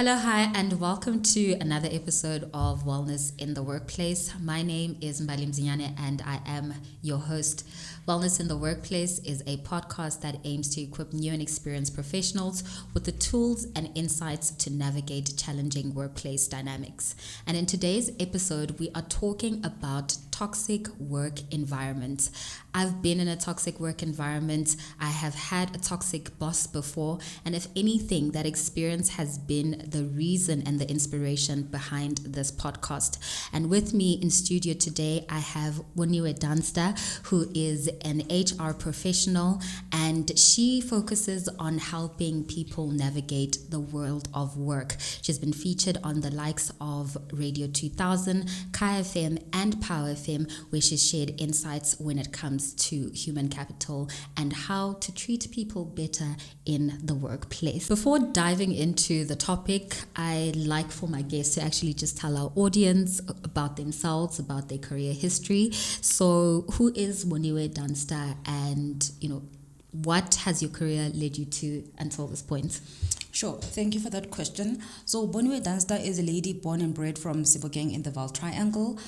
Hello, hi, and welcome to another episode of Wellness in the Workplace. My name is Mbali Mzinyane and I am your host. Wellness in the Workplace is a podcast that aims to equip new and experienced professionals with the tools and insights to navigate challenging workplace dynamics. And in today's episode, we are talking about toxic work environments. I've been in a toxic work environment. I have had a toxic boss before. And if anything, that experience has been the reason and the inspiration behind this podcast. And with me in studio today, I have Boniwe Dunster, who is an HR professional, and she focuses on helping people navigate the world of work. She's been featured on the likes of Radio 2000, Kai FM, and Power FM, where she shared insights when it comes to human capital and how to treat people better in the workplace. Before diving into the topic, I like for my guests to actually just tell our audience about themselves, about their career history. So who is Boniwe Dunster, and what has your career led you to until this point? Sure. Thank you for that question. So Boniwe Dunster is a lady born and bred from Sebokeng in the Vaal Triangle.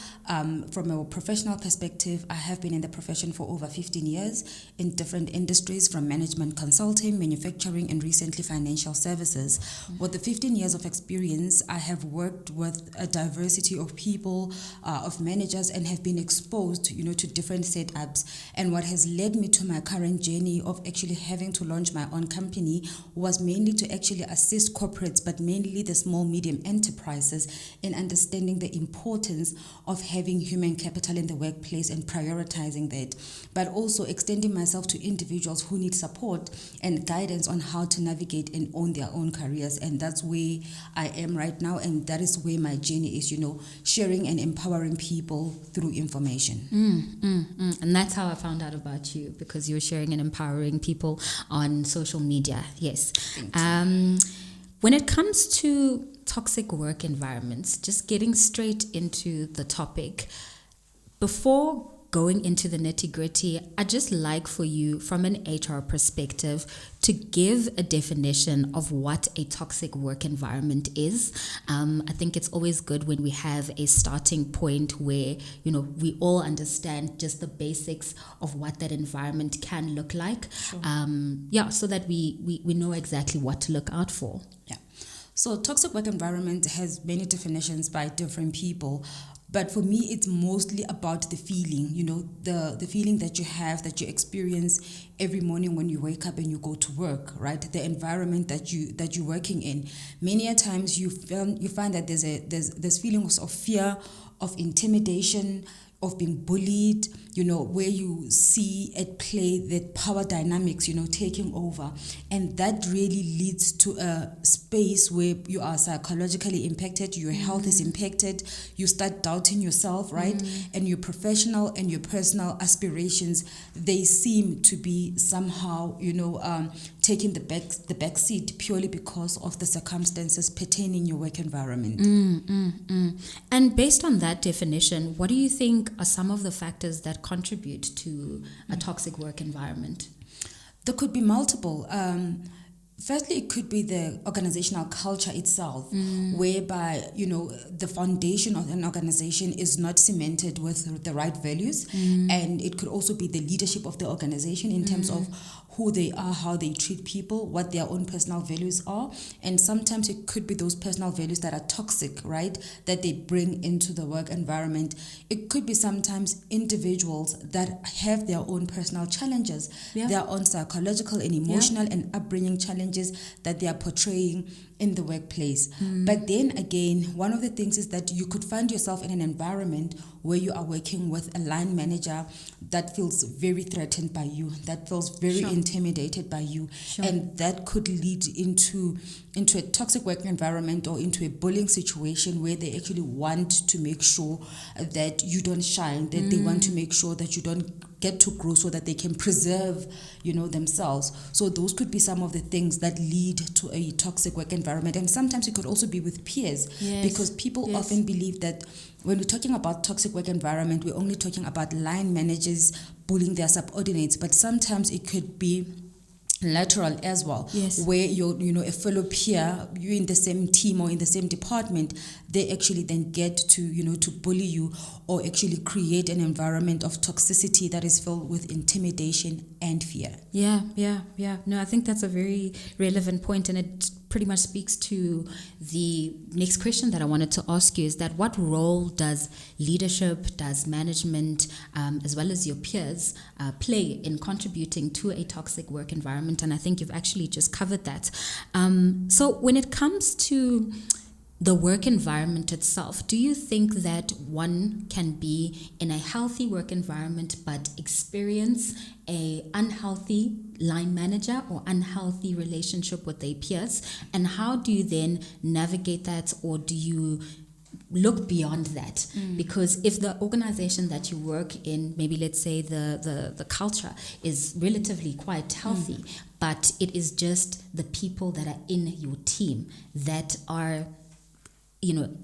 From a professional perspective, I have been in the profession for over 15 years in different industries, from management consulting, manufacturing, and recently financial services. With the 15 years of experience, I have worked with a diversity of people, of managers, and have been exposed, to different setups. And what has led me to my current journey of actually having to launch my own company was mainly to actually assist corporates, but mainly the small, medium enterprises, in understanding the importance of having human capital in the workplace and prioritizing that, but also extending myself to individuals who need support and guidance on how to navigate and own their own careers. And that's where I am right now, and that is where my journey is, sharing and empowering people through information. And that's how I found out about you, because you're sharing and empowering people on social media. Yes. When it comes to toxic work environments, just getting straight into the topic, before going into the nitty-gritty, I'd just like for you, from an HR perspective, to give a definition of what a toxic work environment is. I think it's always good when we have a starting point where, we all understand just the basics of what that environment can look like. Sure. So that we know exactly what to look out for. Yeah. So toxic work environment has many definitions by different people. But for me, it's mostly about the feeling, the feeling that you have, that you experience every morning when you wake up and you go to work, right? The environment that you're working in. Many a times you find that there's feelings of fear, of intimidation, of being bullied, where you see at play that power dynamics, taking over. And that really leads to a space where you are psychologically impacted, your health is impacted, you start doubting yourself, right? And your professional and your personal aspirations, they seem to be somehow, taking the back seat purely because of the circumstances pertaining your work environment. And based on that definition, what do you think are some of the factors that contribute to a toxic work environment? There could be multiple. Firstly, it could be the organizational culture itself, whereby, the foundation of an organization is not cemented with the right values. And it could also be the leadership of the organization in terms of who they are, how they treat people, what their own personal values are. And sometimes it could be those personal values that are toxic, right, that they bring into the work environment. It could be sometimes individuals that have their own personal challenges, their own psychological and emotional and upbringing challenges that they are portraying in the workplace. But then again, one of the things is that you could find yourself in an environment where you are working with a line manager that feels very threatened by you, that feels very intimidated by you, and that could lead into a toxic work environment or into a bullying situation where they actually want to make sure that you don't shine, that they want to make sure that you don't get to grow so that they can preserve, themselves. So those could be some of the things that lead to a toxic work environment. And sometimes it could also be with peers, because people often believe that when we're talking about toxic work environment, we're only talking about line managers bullying their subordinates, but sometimes it could be lateral as well, where you're, a fellow peer, you're in the same team or in the same department, they actually then get to, to bully you or actually create an environment of toxicity that is filled with intimidation and fear. Yeah. No, I think that's a very relevant point, and it pretty much speaks to the next question that I wanted to ask you, is that what role does leadership, does management, as well as your peers play in contributing to a toxic work environment? And I think you've actually just covered that. So when it comes to the work environment itself, do you think that one can be in a healthy work environment but experience a unhealthy line manager or unhealthy relationship with their peers? And how do you then navigate that, or do you look beyond that? Because if the organization that you work in, maybe let's say the culture is relatively quite healthy, but it is just the people that are in your team that are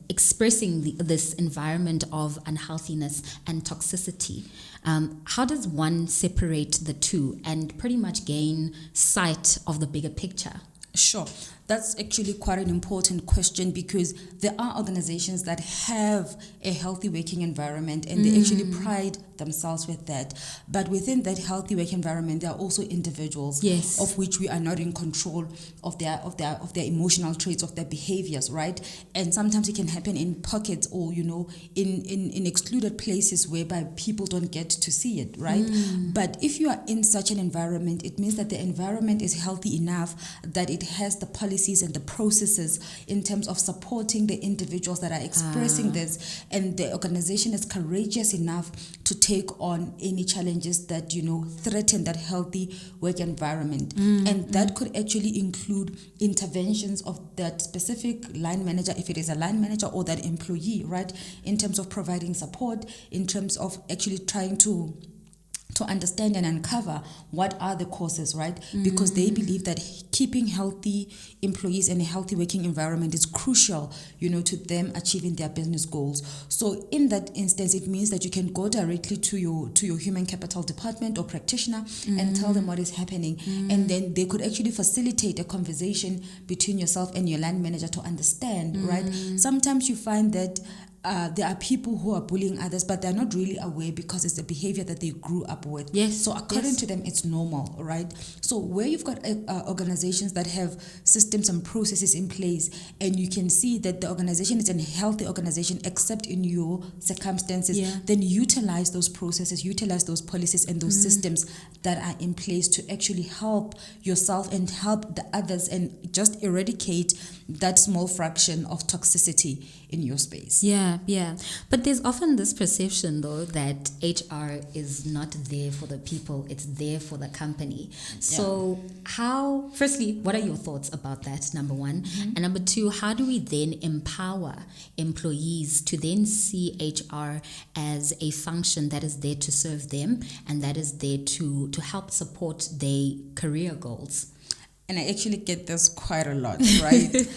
expressing this environment of unhealthiness and toxicity. How does one separate the two and pretty much gain sight of the bigger picture? Sure. That's actually quite an important question, because there are organizations that have a healthy working environment and they actually pride themselves with that. But within that healthy work environment, there are also individuals of which we are not in control of their emotional traits, of their behaviors, right? And sometimes it can happen in pockets or, in excluded places whereby people don't get to see it, right? But if you are in such an environment, it means that the environment is healthy enough that it has the policies and the processes in terms of supporting the individuals that are expressing this, and the organization is courageous enough to take on any challenges that threaten that healthy work environment. And that could actually include interventions of that specific line manager, if it is a line manager, or that employee, right, in terms of providing support, in terms of actually trying to understand and uncover what are the causes, right? Because they believe that keeping healthy employees in a healthy working environment is crucial, to them achieving their business goals. So in that instance, it means that you can go directly to your human capital department or practitioner and tell them what is happening. And then they could actually facilitate a conversation between yourself and your line manager to understand, right? Sometimes you find that there are people who are bullying others, but they're not really aware because it's a behavior that they grew up with. So according to them, it's normal, right? So where you've got organizations that have systems and processes in place, and you can see that the organization is a healthy organization, except in your circumstances, then utilize those processes, utilize those policies and those systems that are in place to actually help yourself and help the others, and just eradicate that small fraction of toxicity in your space. Yeah. But there's often this perception, though, that HR is not there for the people, it's there for the company. So firstly, what are your thoughts about that, number one? And number two, how do we then empower employees to then see HR as a function that is there to serve them and that is there to help support their career goals? And I actually get this quite a lot, right?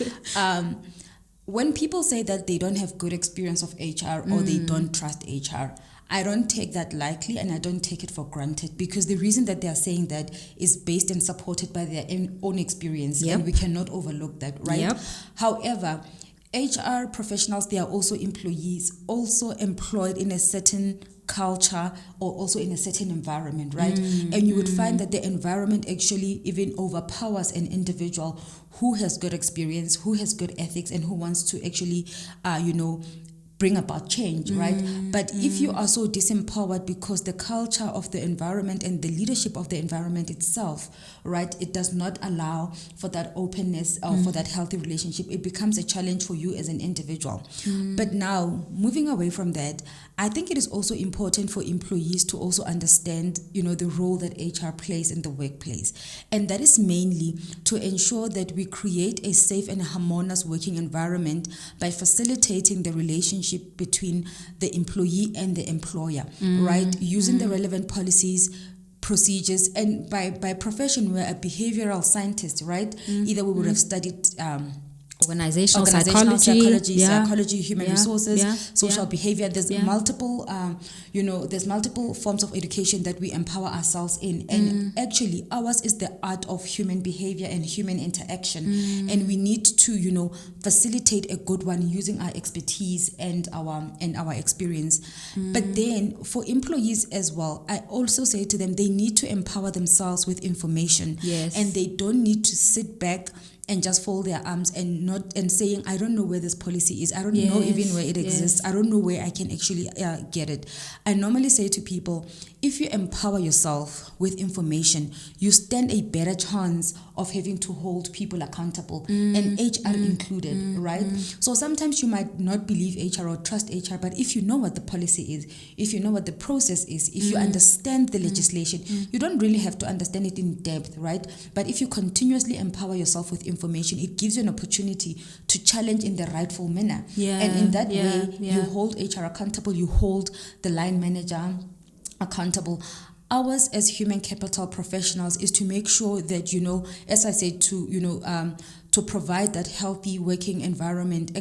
When people say that they don't have good experience of HR or they don't trust HR, I don't take that lightly and I don't take it for granted, because the reason that they are saying that is based and supported by their own experience, and we cannot overlook that, right? However, HR professionals, they are also employees, also employed in a certain culture or also in a certain environment, right? And you would find that the environment actually even overpowers an individual who has good experience, who has good ethics, and who wants to actually, bring about change, right? But if you are so disempowered because the culture of the environment and the leadership of the environment itself, right, it does not allow for that openness or for that healthy relationship, it becomes a challenge for you as an individual. But now, moving away from that, I think it is also important for employees to also understand, the role that HR plays in the workplace. And that is mainly to ensure that we create a safe and harmonious working environment by facilitating the relationship between the employee and the employer, right? Using the relevant policies, procedures, and by profession, we're a behavioral scientist, right? Either we would have studied organizational psychology, psychology, human resources, social yeah. behavior. There's multiple, there's multiple forms of education that we empower ourselves in, and actually ours is the art of human behavior and human interaction, and we need to, facilitate a good one using our expertise and our experience. But then for employees as well, I also say to them, they need to empower themselves with information, and they don't need to sit back and just fold their arms and saying, I don't know where this policy is. I don't know even where it exists. I don't know where I can actually get it. I normally say to people, if you empower yourself with information, you stand a better chance of having to hold people accountable, and HR included, right? So sometimes you might not believe HR or trust HR, but if you know what the policy is, if you know what the process is, if you understand the legislation, you don't really have to understand it in depth, right? But if you continuously empower yourself with information, it gives you an opportunity to challenge in the rightful manner. And in that way, you hold HR accountable, you hold the line manager accountable. Ours as human capital professionals is to make sure that, as I said, to provide that healthy working environment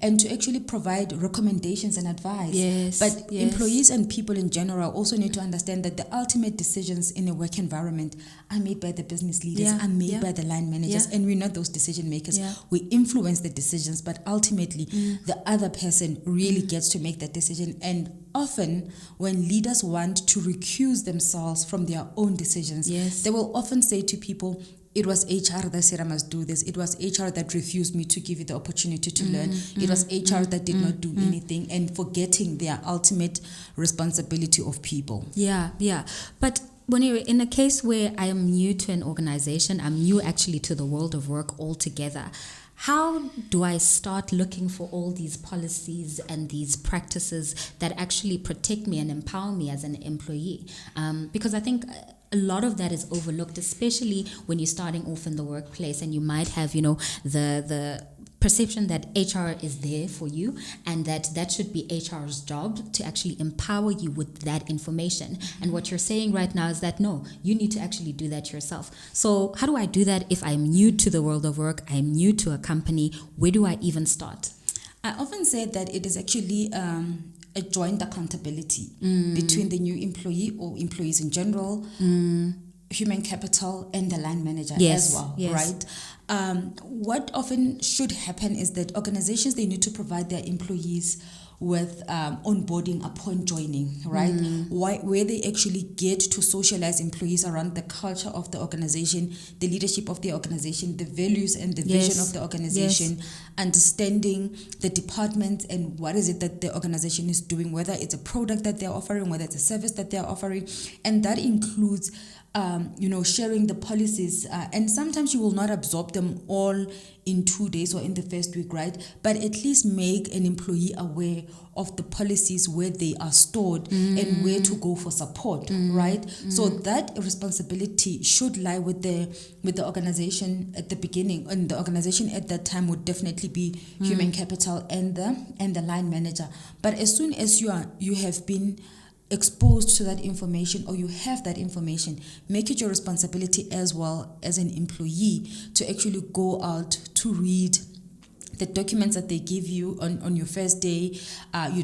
and to actually provide recommendations and advice. But employees and people in general also need to understand that the ultimate decisions in a work environment are made by the business leaders, are made by the line managers, and we're not those decision makers. We influence the decisions, but ultimately the other person really gets to make that decision. And often when leaders want to recuse themselves from their own decisions, they will often say to people, it was HR that said I must do this. It was HR that refused me to give you the opportunity to learn. It was HR that did not do anything, and forgetting their ultimate responsibility of people. But Boniwe, in a case where I am new to an organization, I'm new actually to the world of work altogether, how do I start looking for all these policies and these practices that actually protect me and empower me as an employee? Because I think a lot of that is overlooked, especially when you're starting off in the workplace, and you might have, the perception that HR is there for you, and that should be HR's job to actually empower you with that information. And what you're saying right now is that no, you need to actually do that yourself. So how do I do that if I'm new to the world of work, I'm new to a company? Where do I even start? I often say that it is actually a joint accountability between the new employee or employees in general, human capital, and the line manager as well, right? What often should happen is that organizations, they need to provide their employees with onboarding upon joining, right? Where they actually get to socialize employees around the culture of the organization, the leadership of the organization, the values and the vision of the organization, understanding the departments and what is it that the organization is doing, whether it's a product that they're offering, whether it's a service that they're offering. And that includes sharing the policies, and sometimes you will not absorb them all in 2 days or in the first week, right? But at least make an employee aware of the policies, where they are stored and where to go for support, right? So that responsibility should lie with the organization at the beginning, and the organization at that time would definitely be human capital and the line manager. But as soon as you have been exposed to that information, or you have that information, make it your responsibility as well as an employee to actually go out to read the documents that they give you on your first day.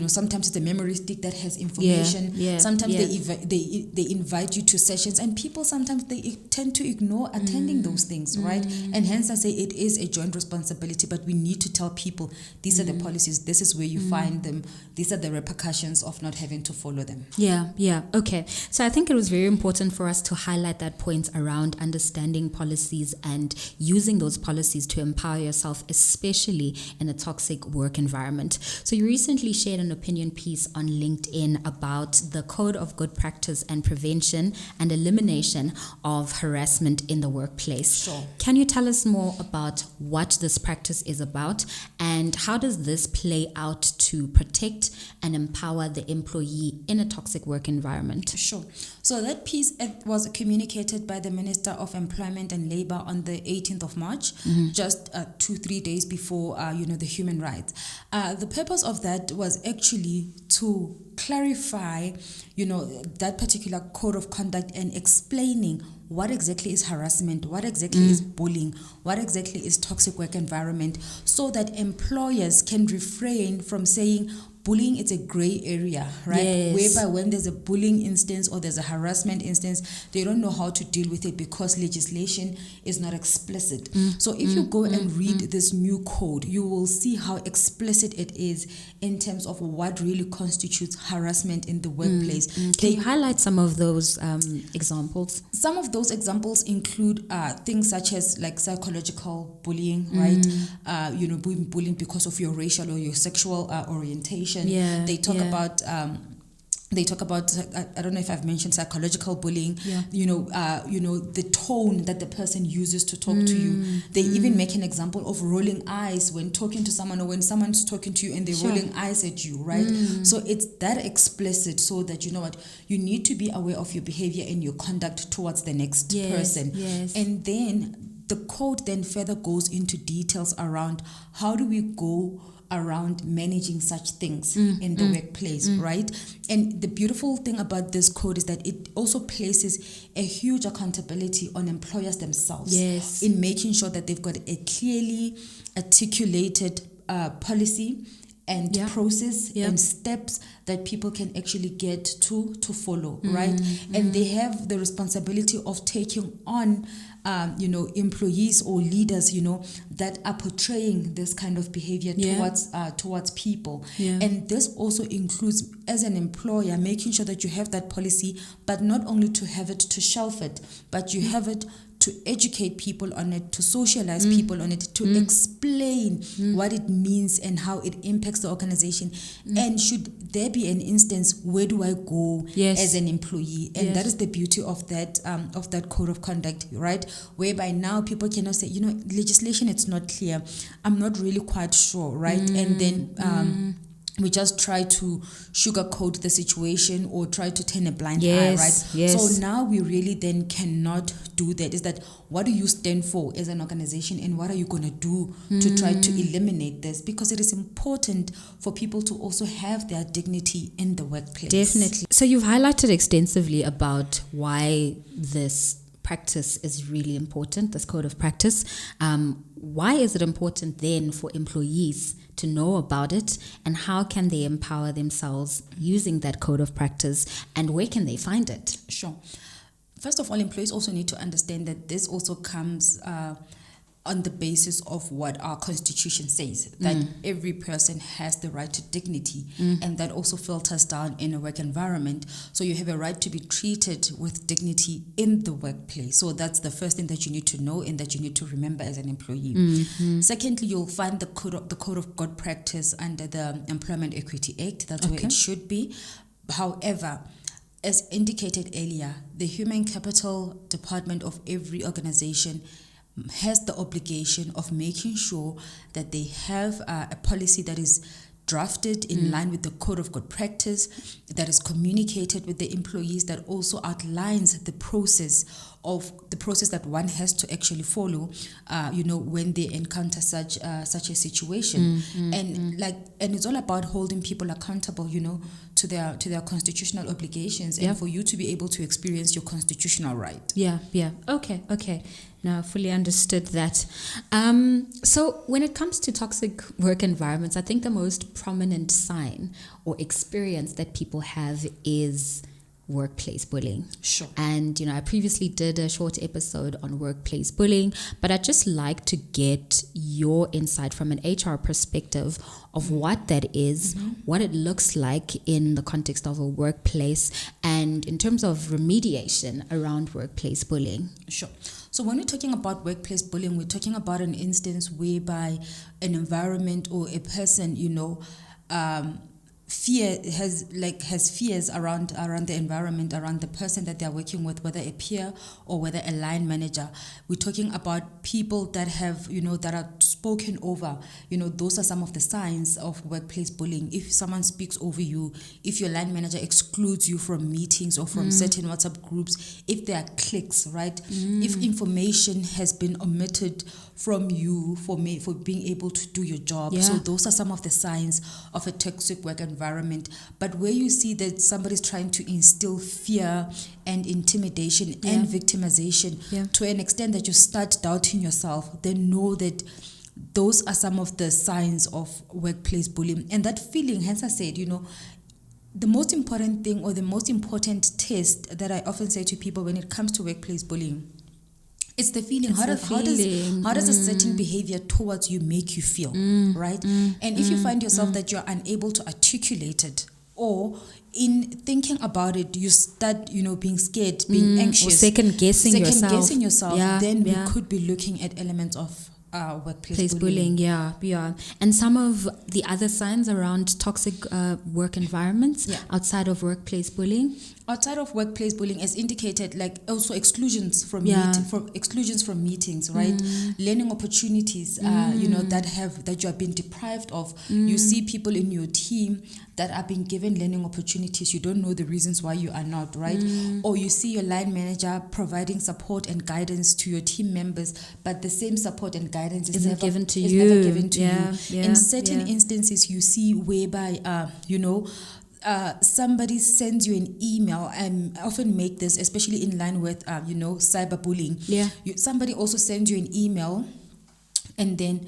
Sometimes it's a memory stick that has information. Sometimes they invite you to sessions, and people sometimes they tend to ignore attending those things, right? And hence I say it is a joint responsibility, but we need to tell people these are the policies, this is where you find them, these are the repercussions of not having to follow them. Okay. So I think it was very important for us to highlight that point around understanding policies and using those policies to empower yourself, especially in a toxic work environment. So you recently shared an opinion piece on LinkedIn about the Code of Good Practice and Prevention and Elimination of Harassment in the Workplace. Sure. Can you tell us more about what this practice is about, and how does this play out to protect and empower the employee in a toxic work environment? Sure. So that piece was communicated by the Minister of Employment and Labour on the 18th of March, just 2-3 days before for the human rights. The purpose of that was actually to clarify that particular code of conduct and explaining what exactly is harassment, what exactly is bullying, what exactly is toxic work environment, so that employers can refrain from saying bullying is a gray area, right? Yes. Whereby when there's a bullying instance or there's a harassment instance, they don't know how to deal with it because legislation is not explicit. So if you go and read this new code, you will see how explicit it is in terms of what really constitutes harassment in the workplace. Can you highlight some of those examples? Some of those examples include things such as like psychological bullying, right? Bullying because of your racial or your sexual orientation. Yeah, They talk about I don't know if I've mentioned psychological bullying. The tone that the person uses to talk to you. They even make an example of rolling eyes when talking to someone, or when someone's talking to you and they're rolling eyes at you, right? So it's that explicit, so that you need to be aware of your behavior and your conduct towards the next person. And then the code then further goes into details around how do we go around managing such things in the workplace, right? And the beautiful thing about this code is that it also places a huge accountability on employers themselves in making sure that they've got a clearly articulated policy and process and steps that people can actually get to follow, right? And they have the responsibility of taking on employees or leaders, that are portraying this kind of behavior towards people. And this also includes, as an employer, making sure that you have that policy, but not only to have it to shelf it, but you have it to educate people on it, to socialize people on it, to explain what it means and how it impacts the organization. And should there be an instance, where do I go as an employee? And that is the beauty of that code of conduct, right? Whereby now people cannot say, legislation, it's not clear. I'm not really quite sure, right? And then we just try to sugarcoat the situation or try to turn a blind eye, right? So now we really then cannot do that. Is that what do you stand for as an organization, and what are you going to do to try to eliminate this? Because it is important for people to also have their dignity in the workplace. Definitely. So you've highlighted extensively about why this practice is really important, this code of practice. Why is it important then for employees to know about it, and how can they empower themselves using that code of practice, and where can they find it? Sure. First of all, employees also need to understand that this also comes on the basis of what our constitution says, that every person has the right to dignity, and that also filters down in a work environment. So you have a right to be treated with dignity in the workplace. So that's the first thing that you need to know and that you need to remember as an employee. Secondly, you'll find the code of good practice under the Employment Equity Act. That's where it should be. However, as indicated earlier, the Human Capital Department of every organization has the obligation of making sure that they have a policy that is drafted in line with the code of good practice, that is communicated with the employees, that also outlines the process that one has to actually follow, when they encounter such a situation. And it's all about holding people accountable, to their constitutional obligations, and for you to be able to experience your constitutional right. Okay. Now, fully understood that. So when it comes to toxic work environments, I think the most prominent sign or experience that people have is workplace bullying. Sure. And, I previously did a short episode on workplace bullying, but I'd just like to get your insight from an HR perspective of what that is, what it looks like in the context of a workplace, and in terms of remediation around workplace bullying. Sure. So when we're talking about workplace bullying, we're talking about an instance whereby an environment or a person, has fears around the environment, around the person that they're working with, whether a peer or whether a line manager. We're talking about people that have, that are spoken over. Those are some of the signs of workplace bullying. If someone speaks over you, if your line manager excludes you from meetings or from certain WhatsApp groups, if there are cliques, right? If information has been omitted from you for being able to do your job. Yeah. So those are some of the signs of a toxic work environment. But where you see that somebody's trying to instill fear and intimidation and victimization to an extent that you start doubting yourself, then know that those are some of the signs of workplace bullying. And that feeling, hence I said, the most important thing or the most important test that I often say to people when it comes to workplace bullying, it's the feeling. How does a certain behavior towards you make you feel, right? And if you find yourself that you're unable to articulate it, or in thinking about it, you start, being scared, being anxious, or second guessing yourself, then we could be looking at elements of workplace bullying. And some of the other signs around toxic work environments outside of workplace bullying. Outside of workplace bullying, as indicated, like also exclusions from meetings, right? Learning opportunities, that you have been deprived of. You see people in your team that are being given learning opportunities. You don't know the reasons why you are not, right? Or you see your line manager providing support and guidance to your team members, but the same support and guidance is never given to you. In certain instances, you see whereby, somebody sends you an email, and I often make this, especially in line with, cyberbullying. Somebody also sends you an email and then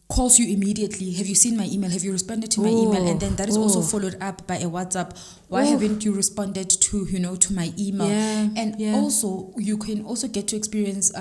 calls you immediately. Have you seen my email? Have you responded to my email? And then that is also followed up by a WhatsApp. Why haven't you responded to my email? Also, you can also get to experience,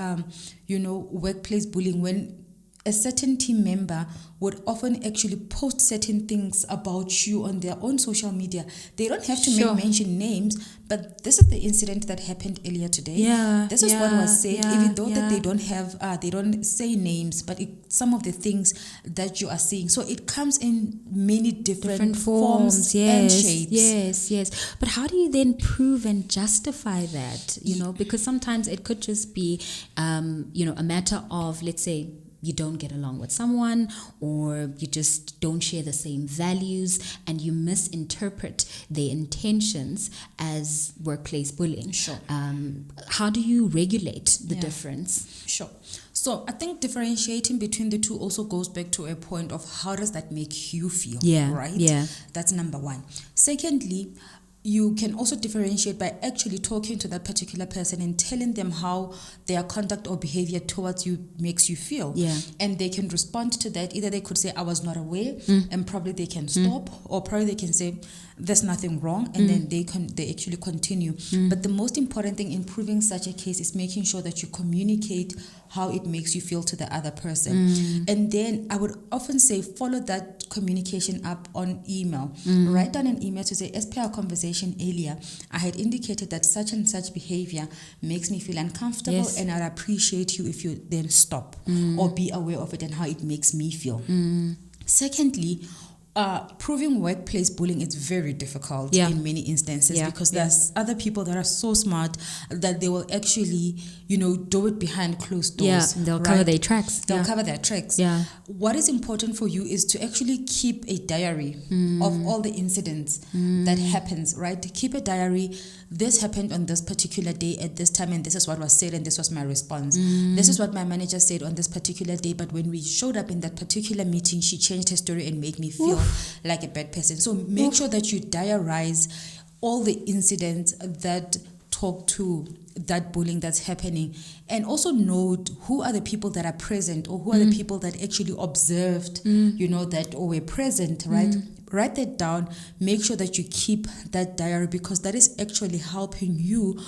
workplace bullying when a certain team member would often actually post certain things about you on their own social media. They don't have to mention names, but this is the incident that happened earlier today. This is what was said, even though that they don't say names, but some of the things that you are seeing. So it comes in many different forms and shapes. Yes. But how do you then prove and justify that? Because sometimes it could just be, a matter of, let's say, you don't get along with someone, or you just don't share the same values, and you misinterpret their intentions as workplace bullying. How do you regulate the difference? So I think differentiating between the two also goes back to a point of how does that make you feel, right? That's number one. Secondly, you can also differentiate by actually talking to that particular person and telling them how their conduct or behavior towards you makes you feel. And they can respond to that. Either they could say, I was not aware, and probably they can stop, or probably they can say, there's nothing wrong, and then they actually continue. But the most important thing in proving such a case is making sure that you communicate how it makes you feel to the other person. And then I would often say, follow that communication up on email. Write down an email to say, as per our conversation earlier, I had indicated that such and such behavior makes me feel uncomfortable, and I'd appreciate you if you then stop or be aware of it and how it makes me feel. Secondly, proving workplace bullying is very difficult in many instances because there's other people that are so smart that they will actually, do it behind closed doors. They'll cover their tracks. They'll cover their tracks. What is important for you is to actually keep a diary of all the incidents that happens, right? Keep a diary. This happened on this particular day at this time, and this is what was said, and this was my response. This is what my manager said on this particular day, but when we showed up in that particular meeting, she changed her story and made me feel like a bad person. So make sure that you diarize all the incidents that talk to that bullying that's happening, and also note who are the people that are present, or who are the people that actually observed, that or were present, right? Write that down. Make sure that you keep that diary, because that is actually helping you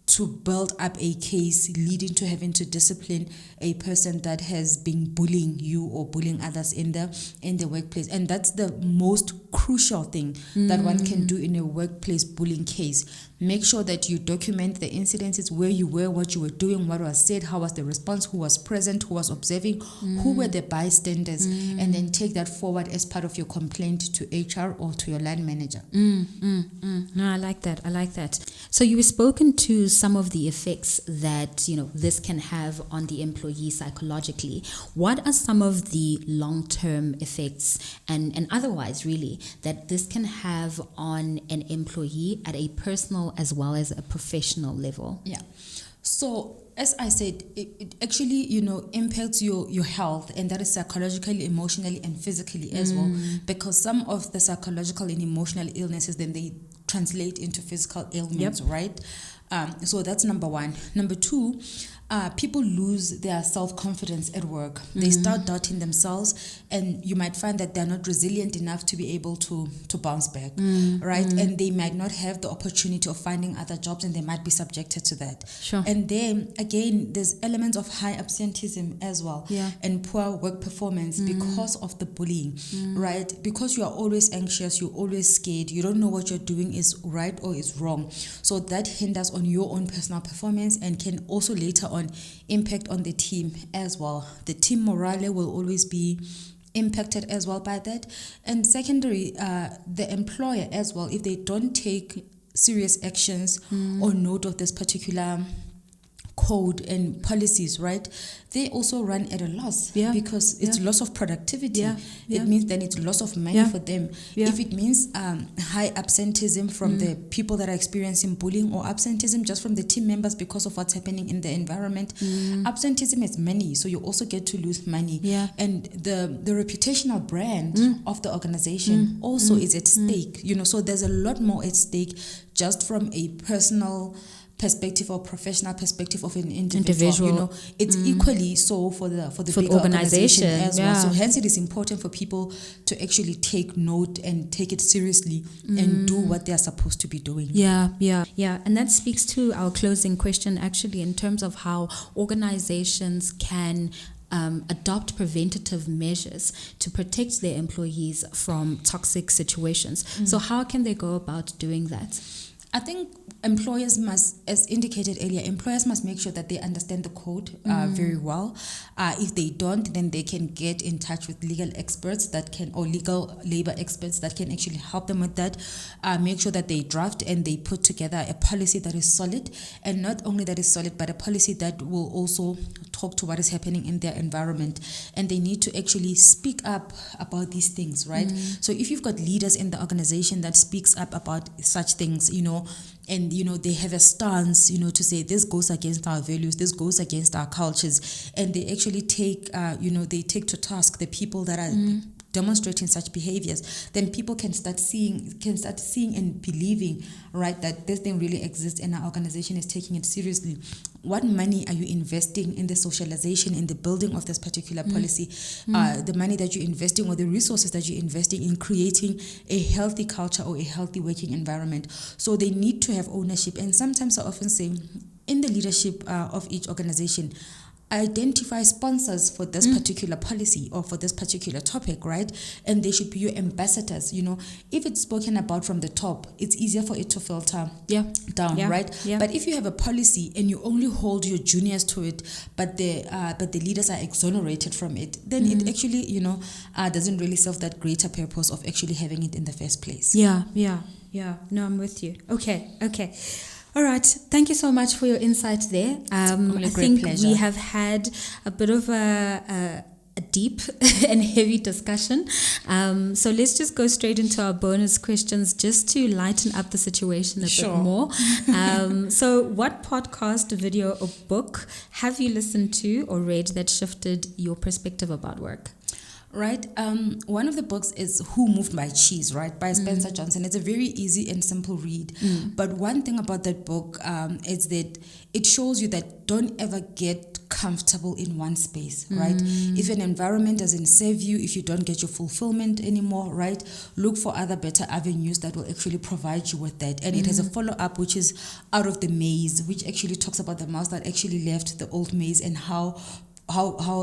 to build up a case leading to having to discipline a person that has been bullying you or bullying others in the workplace. And that's the most crucial thing that one can do in a workplace bullying case. Make sure that you document the incidences, where you were, what you were doing, what was said, how was the response, who was present, who was observing, who were the bystanders, and then take that forward as part of your complaint to HR or to your line manager. No, I like that. So you were spoken to some of the effects that, this can have on the employee psychologically. What are some of the long-term effects and otherwise really that this can have on an employee at a personal as well as a professional level? Yeah. So as I said, it actually, impacts your health, and that is psychologically, emotionally, and physically as well, because some of the psychological and emotional illnesses, then they translate into physical ailments, right? So that's number one. Number two, people lose their self-confidence at work. They start doubting themselves, and you might find that they're not resilient enough to be able to bounce back, right? And they might not have the opportunity of finding other jobs, and they might be subjected to that. Sure. And then, again, there's elements of high absenteeism as well, and poor work performance because of the bullying, right? Because you are always anxious, you're always scared, you don't know what you're doing is right or is wrong. So that hinders on your own personal performance and can also later on impact on the team as well. The team morale will always be impacted as well by that. And secondary, the employer as well, if they don't take serious actions or note of this particular code and policies, right, they also run at a loss because it's loss of productivity. It means then it's loss of money for them. If it means high absenteeism from the people that are experiencing bullying, or absenteeism just from the team members because of what's happening in the environment, absenteeism is money, so you also get to lose money. And the reputational brand of the organization also is at stake. So there's a lot more at stake just from a personal perspective or professional perspective of an individual. It's equally so for the bigger organization as well. So hence it is important for people to actually take note and take it seriously and do what they are supposed to be doing. And that speaks to our closing question actually, in terms of how organizations can adopt preventative measures to protect their employees from toxic situations. So how can they go about doing that? I think employers must, as indicated earlier, employers must make sure that they understand the code very well. If they don't, then they can get in touch with legal experts or legal labor experts that can actually help them with that. Make sure that they draft and they put together a policy that is solid, and not only that is solid, but a policy that will also talk to what is happening in their environment. And they need to actually speak up about these things, right? So if you've got leaders in the organization that speaks up about such things, and they have a stance, to say this goes against our values, this goes against our cultures, and they actually take they take to task the people that are demonstrating such behaviors, then people can start seeing and believing, right, that this thing really exists and our organization is taking it seriously. What money are you investing in the socialization, in the building of this particular policy? The money that you're investing, or the resources that you're investing in creating a healthy culture or a healthy working environment. So they need to have ownership. And sometimes I often say, in the leadership of each organization, identify sponsors for this particular policy or for this particular topic, right? And they should be your ambassadors. If it's spoken about from the top, it's easier for it to filter down, right? But if you have a policy and you only hold your juniors to it, but the leaders are exonerated from it, then it actually doesn't really serve that greater purpose of actually having it in the first place. No, I'm with you. Okay. All right. Thank you so much for your insight there. I think pleasure. We have had a bit of a deep and heavy discussion. So let's just go straight into our bonus questions just to lighten up the situation a bit more. So what podcast, video, or book have you listened to or read that shifted your perspective about work? Right. One of the books is Who Moved My Cheese, right, by Spencer Johnson. It's a very easy and simple read. But one thing about that book is that it shows you that don't ever get comfortable in one space, right? If an environment doesn't serve you, if you don't get your fulfillment anymore, right, look for other better avenues that will actually provide you with that. And it has a follow-up, which is Out of the Maze, which actually talks about the mouse that actually left the old maze and how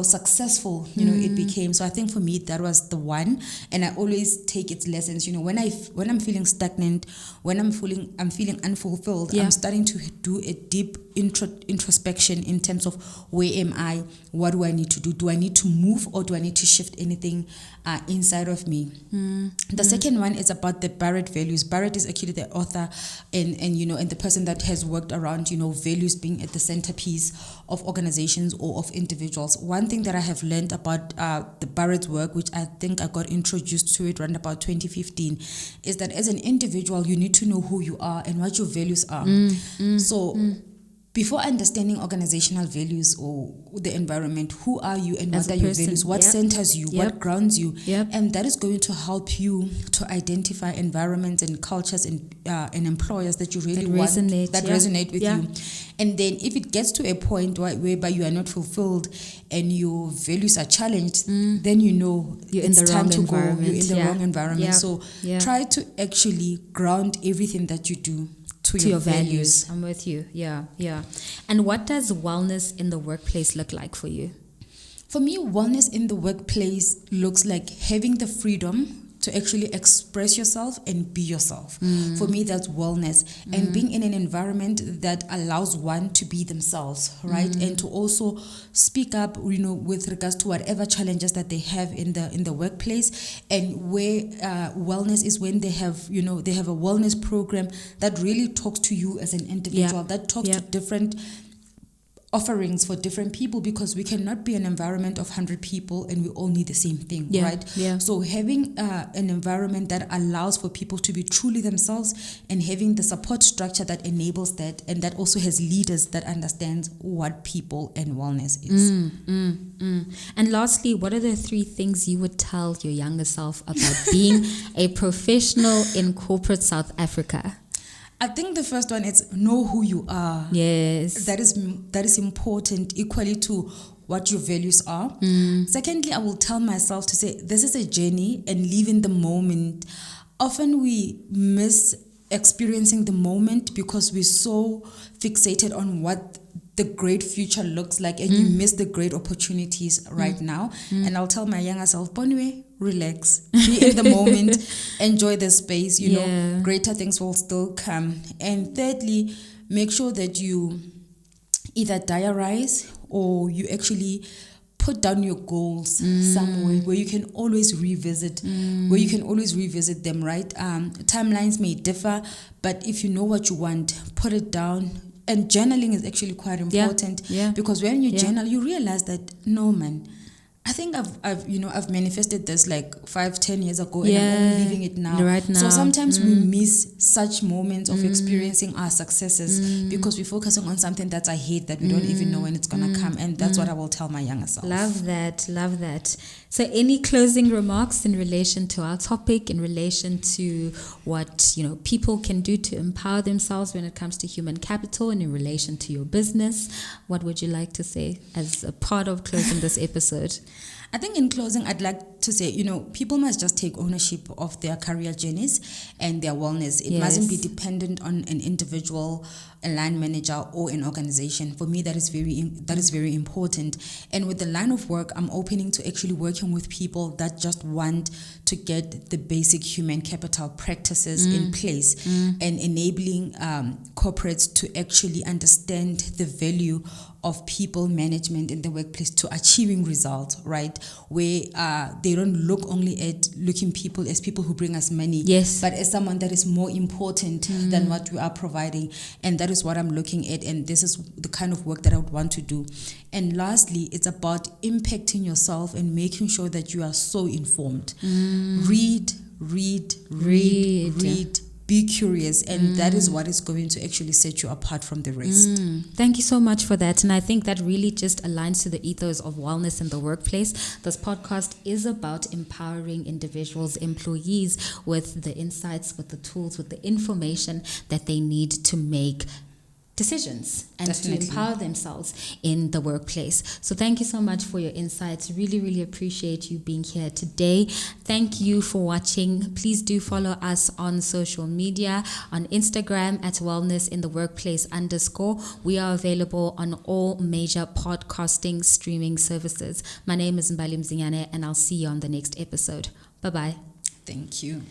successful it became. So I think for me that was the one, and I always take its lessons. When I'm feeling stagnant, when I'm feeling unfulfilled, I'm starting to do a deep introspection in terms of where am I, what do I need to do I need to move, or do I need to shift anything inside of me? The second one is about the Barrett values. Barrett is actually the author and the person that has worked around values being at the centerpiece of organizations or of individuals. One thing that I have learned about the Barrett's work, which I think I got introduced to it around about 2015, is that as an individual you need to know who you are and what your values are. Before understanding organizational values or the environment, who are you and what are your values? What centers you? What grounds you? And that is going to help you to identify environments and cultures and employers that you really resonate with you. And then if it gets to a point whereby you are not fulfilled and your values are challenged, then you're it's in the time to go. You're in the wrong environment. So try to actually ground everything that you do to your values. I'm with you. Yeah. And what does wellness in the workplace look like for you? For me, wellness in the workplace looks like having the freedom to actually express yourself and be yourself. For me, that's wellness. And being in an environment that allows one to be themselves, right? And to also speak up, with regards to whatever challenges that they have in the workplace. And where wellness is when they have, they have a wellness program that really talks to you as an individual, that talks to different offerings for different people, because we cannot be an environment of 100 people and we all need the same thing, right? So having an environment that allows for people to be truly themselves, and having the support structure that enables that, and that also has leaders that understands what people and wellness is. And lastly, what are the 3 things you would tell your younger self about being a professional in corporate South Africa? I think the first one is know who you are. Yes. That is important equally to what your values are. Secondly, I will tell myself to say this is a journey and live in the moment. Often we miss experiencing the moment because we're so fixated on what the great future looks like, and you miss the great opportunities right now. And I'll tell my younger self, Boniwe, relax, be in the moment, enjoy the space, greater things will still come. And thirdly, make sure that you either diarize or you actually put down your goals somewhere where you can always revisit them, right? Timelines may differ, but if you know what you want, put it down. And journaling is actually quite important because when you journal, you realize that, no, man, I think I've manifested this like 5-10 years ago, and I'm only living it now. Right now. So sometimes we miss such moments of experiencing our successes because we're focusing on something that's ahead that we don't even know when it's gonna come. And that's what I will tell my younger self. Love that. So any closing remarks in relation to our topic, in relation to what people can do to empower themselves when it comes to human capital, and in relation to your business? What would you like to say as a part of closing this episode? I think in closing, I'd like to say, people must just take ownership of their career journeys and their wellness. It mustn't be dependent on an individual, a line manager, or an organization. For me, that is very important. And with the line of work, I'm opening to actually working with people that just want to get the basic human capital practices in place, and enabling corporates to actually understand the value of people management in the workplace to achieving results, right? Where they don't look only at looking people as people who bring us money, but as someone that is more important than what we are providing. And that is what I'm looking at. And this is the kind of work that I would want to do. And lastly, it's about impacting yourself and making sure that you are so informed. Read. Be curious, and that is what is going to actually set you apart from the rest. Thank you so much for that. And I think that really just aligns to the ethos of wellness in the workplace. This podcast is about empowering individuals, employees, with the insights, with the tools, with the information that they need to make decisions and Definitely. to empower themselves in the workplace. So thank you so much for your insights. Really, really appreciate you being here today. Thank you for watching. Please do follow us on social media, on Instagram at wellnessintheworkplace_. We are available on all major podcasting streaming services. My name is Boniwe Dunster, and I'll see you on the next episode. Bye-bye. Thank you.